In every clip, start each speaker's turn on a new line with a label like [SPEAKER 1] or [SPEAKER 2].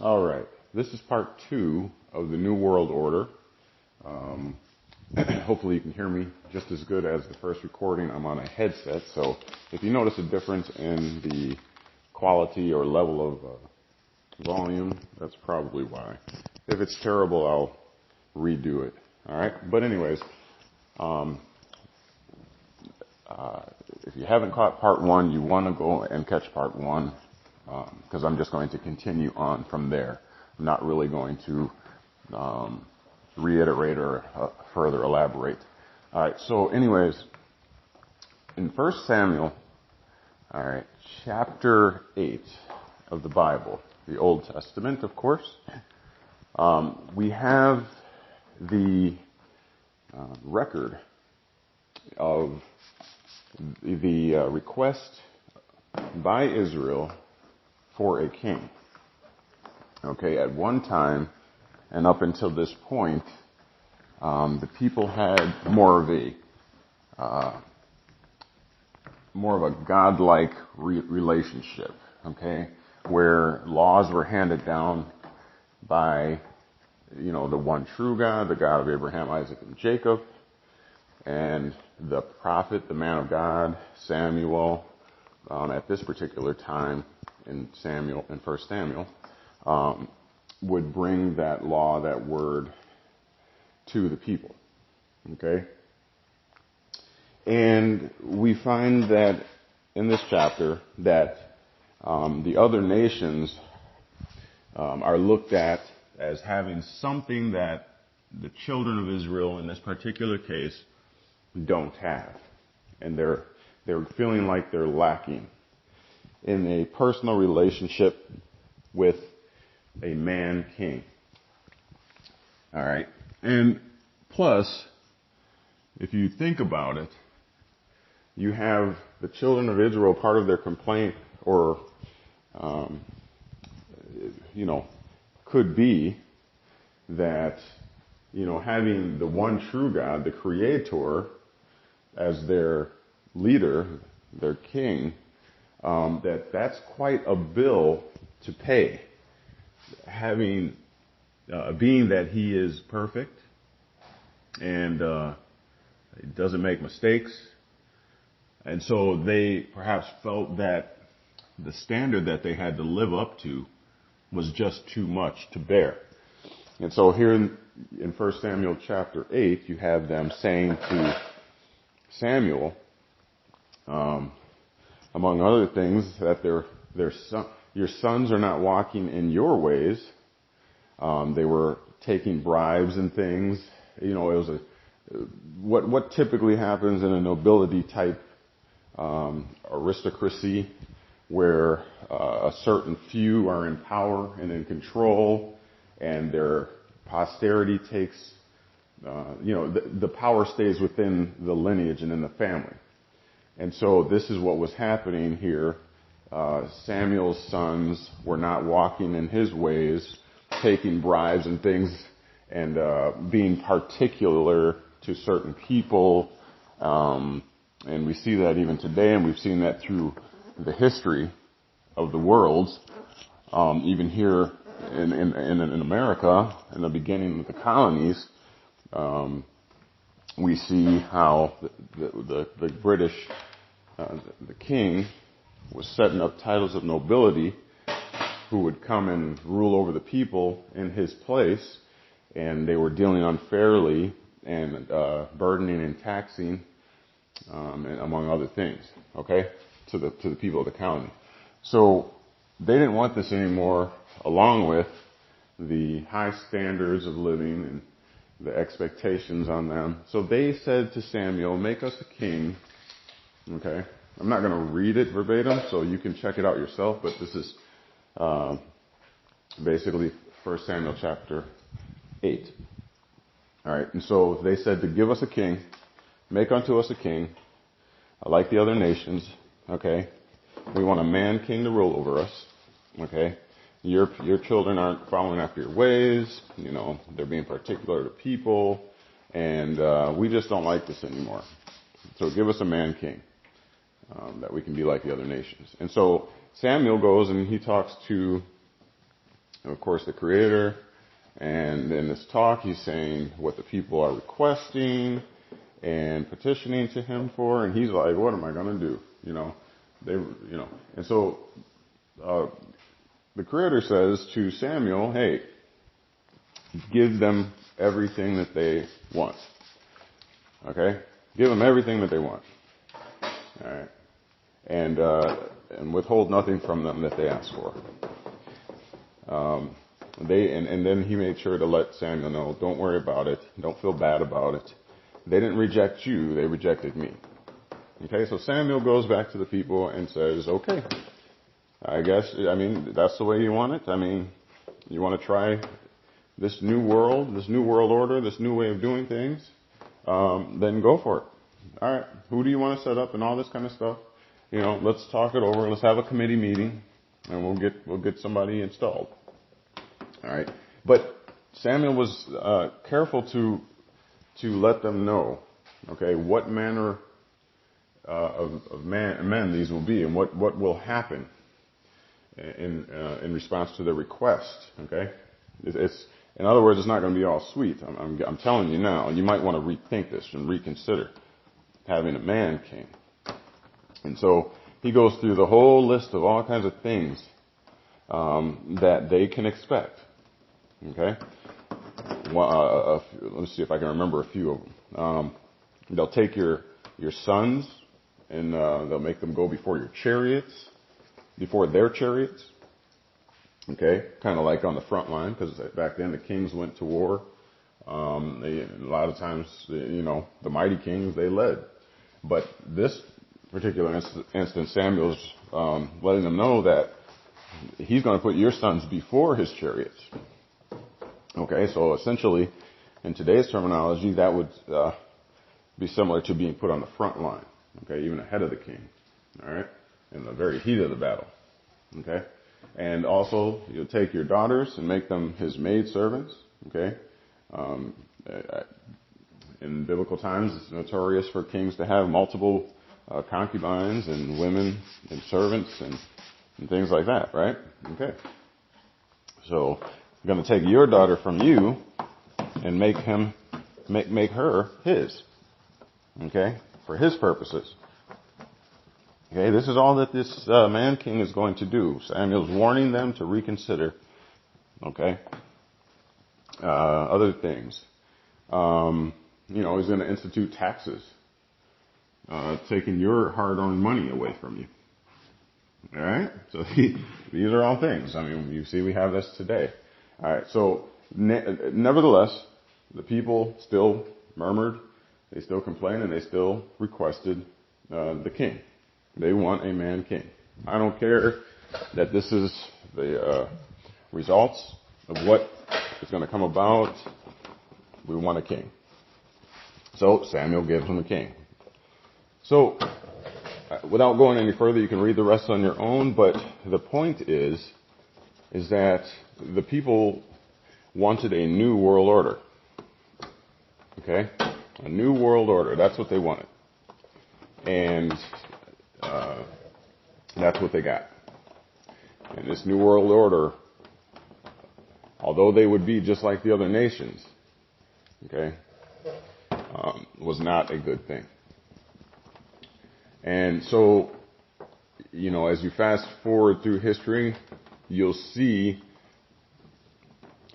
[SPEAKER 1] All right. This is part 2 of the New World Order. Hopefully you can hear me just as good as the first recording. I'm on a headset, so if you notice a difference in the quality or level of volume, that's probably why. If it's terrible, I'll redo it. All right. But anyways, if you haven't caught part 1, you want to go and catch part 1. Because I'm just going to continue on from there. I'm not really going to reiterate or further elaborate. All right, so anyways, in 1 Samuel, all right, chapter 8 of the Bible, the Old Testament, of course, we have the record of the request by Israel for a king. Okay, at one time, and up until this point, the people had more of a godlike relationship. Okay, where laws were handed down by, the one true God, the God of Abraham, Isaac, and Jacob, and the prophet, the man of God, Samuel, at this particular time, in 1 Samuel, would bring that law, that word, to the people. Okay? And we find that in this chapter that the other nations are looked at as having something that the children of Israel, in this particular case, don't have. And they're feeling like they're lacking in a personal relationship with a man king. All right. And plus, if you think about it, you have the children of Israel, part of their complaint, or, could be that, having the one true God, the Creator, as their leader, their king, that's quite a bill to pay. Being that he is perfect and he doesn't make mistakes, and so they perhaps felt that the standard that they had to live up to was just too much to bear. And so here in 1 Samuel chapter 8, you have them saying to Samuel, among other things, that your sons are not walking in your ways. They were taking bribes and things. It was what typically happens in a nobility type aristocracy, where a certain few are in power and in control, and their posterity takes, the power stays within the lineage and in the family. And so this is what was happening here. Samuel's sons were not walking in his ways, taking bribes and things, and being particular to certain people. And we see that even today, and we've seen that through the history of the world. Even here in America, in the beginning of the colonies, we see how the British, the king, was setting up titles of nobility who would come and rule over the people in his place, and they were dealing unfairly and burdening and taxing, and among other things, okay, to the people of the colony. So they didn't want this anymore, along with the high standards of living and the expectations on them. So they said to Samuel, make us a king. Okay. I'm not going to read it verbatim, so you can check it out yourself, but this is basically 1 Samuel chapter 8. All right. And so they said to give us a king, make unto us a king, like the other nations. Okay. We want a man king to rule over us. Okay. Your children aren't following after your ways. They're being particular to people, and we just don't like this anymore. So give us a man king, that we can be like the other nations. And so Samuel goes and he talks to of course, the Creator. And in this talk, he's saying what the people are requesting and petitioning to him for. And he's like, what am I going to do? And so the Creator says to Samuel, hey, give them everything that they want. Okay? Give them everything that they want. All right? And withhold nothing from them that they ask for. And then he made sure to let Samuel know, don't worry about it. Don't feel bad about it. They didn't reject you. They rejected me. Okay, so Samuel goes back to the people and says, okay, that's the way you want it. You want to try this new world order, this new way of doing things, then go for it. All right, who do you want to set up and all this kind of stuff? Let's talk it over. Let's have a committee meeting, and we'll get somebody installed. All right, but Samuel was careful to let them know, okay, what manner of men these will be, and what will happen in response to their request. Okay, it's in other words, it's not going to be all sweet. I'm telling you now, and you might want to rethink this and reconsider having a man king. And so he goes through the whole list of all kinds of things that they can expect. Okay? Let me see if I can remember a few of them. They'll take your sons and they'll make them go before their chariots. Okay? Kind of like on the front line, because back then the kings went to war. A lot of times, the mighty kings, they led. But this particular instance, Samuel's letting them know that he's going to put your sons before his chariots. Okay, so essentially, in today's terminology, that would be similar to being put on the front line. Okay, even ahead of the king. All right, in the very heat of the battle. Okay, and also you'll take your daughters and make them his maidservants. Okay, in biblical times, it's notorious for kings to have multiple concubines and women and servants and things like that, right? Okay. So I'm going to take your daughter from you and make her his. Okay? For his purposes. Okay, this is all that this man king is going to do. Samuel's warning them to reconsider. Okay? Other things. He's going to institute taxes. Taking your hard-earned money away from you. All right? So these are all things. You see we have this today. All right, so nevertheless, the people still murmured, they still complained, and they still requested the king. They want a man king. I don't care that this is the results of what is going to come about. We want a king. So Samuel gives them a king. So, without going any further, you can read the rest on your own, but the point is that the people wanted a new world order. Okay? A new world order. That's what they wanted. And that's what they got. And this new world order, although they would be just like the other nations, okay, was not a good thing. And so, as you fast forward through history, you'll see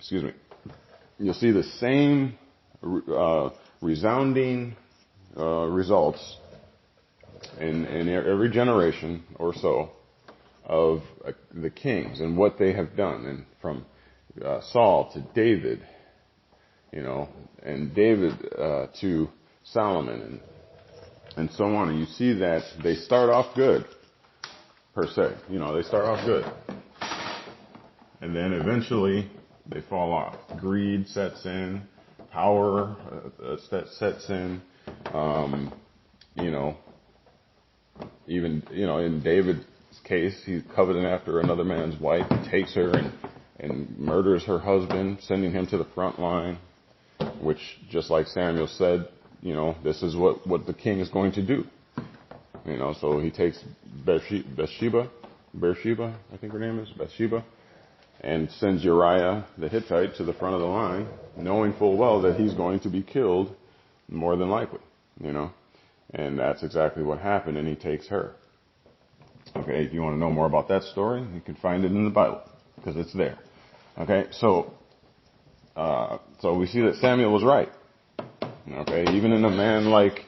[SPEAKER 1] the same resounding results in every generation or so of the kings and what they have done, and from Saul to David, and David to Solomon, and so on. And you see that they start off good, per se. They start off good. And then eventually they fall off. Greed sets in. Power sets in. Even, in David's case, he's coveting after another man's wife, takes her and murders her husband, sending him to the front line, which, just like Samuel said, this is what the king is going to do. So he takes Bathsheba, I think her name is, Bathsheba, and sends Uriah the Hittite to the front of the line, knowing full well that he's going to be killed more than likely, And that's exactly what happened, and he takes her. Okay, if you want to know more about that story, you can find it in the Bible, because it's there. Okay, so we see that Samuel was right. Okay, even in a man like,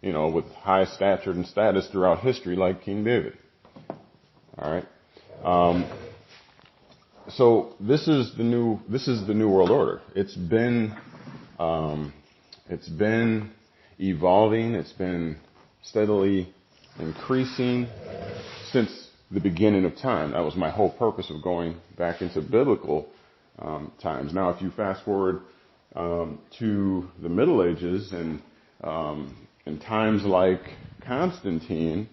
[SPEAKER 1] with high stature and status throughout history, like King David. All right. So this is the new world order. It's been evolving. It's been steadily increasing since the beginning of time. That was my whole purpose of going back into biblical times. Now, if you fast forward to the Middle Ages and in times like Constantine,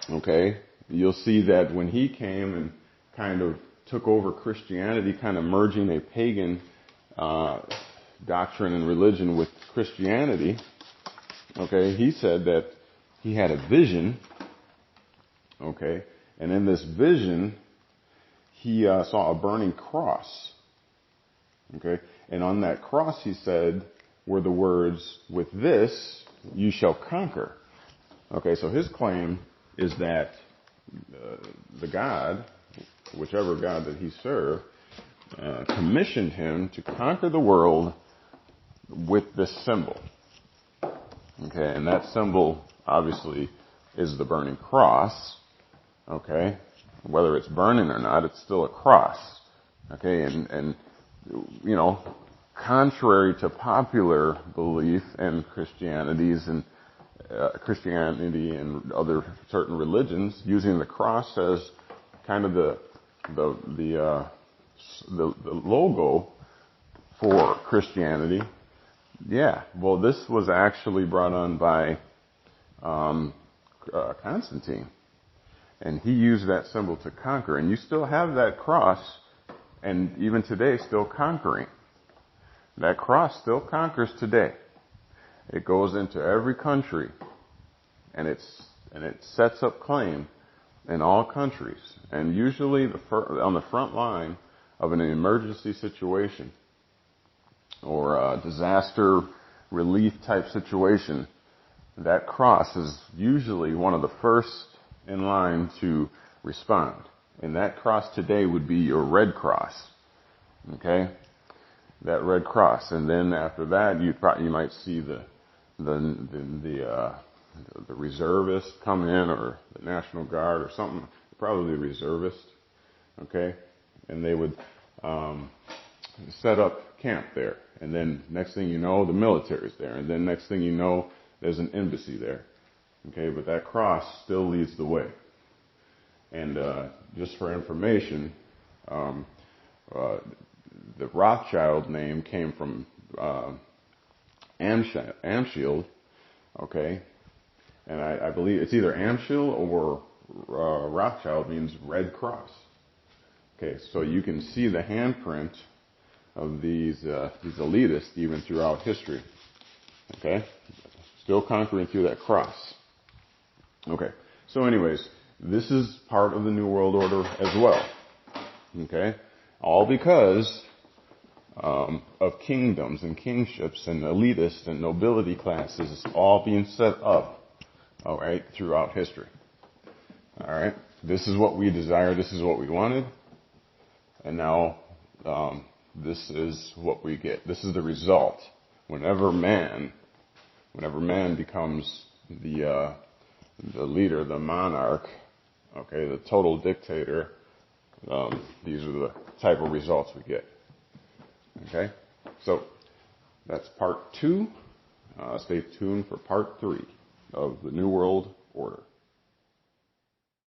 [SPEAKER 1] okay, you'll see that when he came and kind of took over Christianity, kind of merging a pagan doctrine and religion with Christianity, okay, he said that he had a vision, okay, and in this vision, he saw a burning cross, okay, and on that cross, he said, were the words, "With this you shall conquer." Okay, so his claim is that the God, whichever God that he served, commissioned him to conquer the world with this symbol. Okay, and that symbol obviously is the burning cross. Okay, whether it's burning or not, it's still a cross. Okay, and contrary to popular belief in Christianity and other certain religions, using the cross as kind of the logo for Christianity. Yeah, well, this was actually brought on by Constantine, and he used that symbol to conquer. And you still have that cross, and even today, still conquering. That cross still conquers today. It goes into every country, and it sets up claim in all countries. And usually on the front line of an emergency situation or a disaster relief type situation, that cross is usually one of the first in line to respond. And that cross today would be your Red Cross. Okay? That Red Cross. And then after that, you might see the reservists come in, or the National Guard or something, probably reservists, okay? And they would set up camp there. And then next thing you know, the military's there. And then next thing you know, there's an embassy there. Okay, but that cross still leads the way. And just for information, the Rothschild name came from Amshield, okay? And I believe it's either Amshield or Rothschild means Red Cross. Okay, so you can see the handprint of these elitists even throughout history. Okay, still conquering through that cross. Okay, so anyways, this is part of the New World Order as well. Okay, all because of kingdoms and kingships and elitists and nobility classes all being set up, all right, throughout history. All right, this is what we desire, this is what we wanted, and now this is what we get. This is the result. Whenever man becomes the leader, the monarch, okay, the total dictator, these are the type of results we get. Okay, so that's part 2. Stay tuned for part 3 of the New World Order.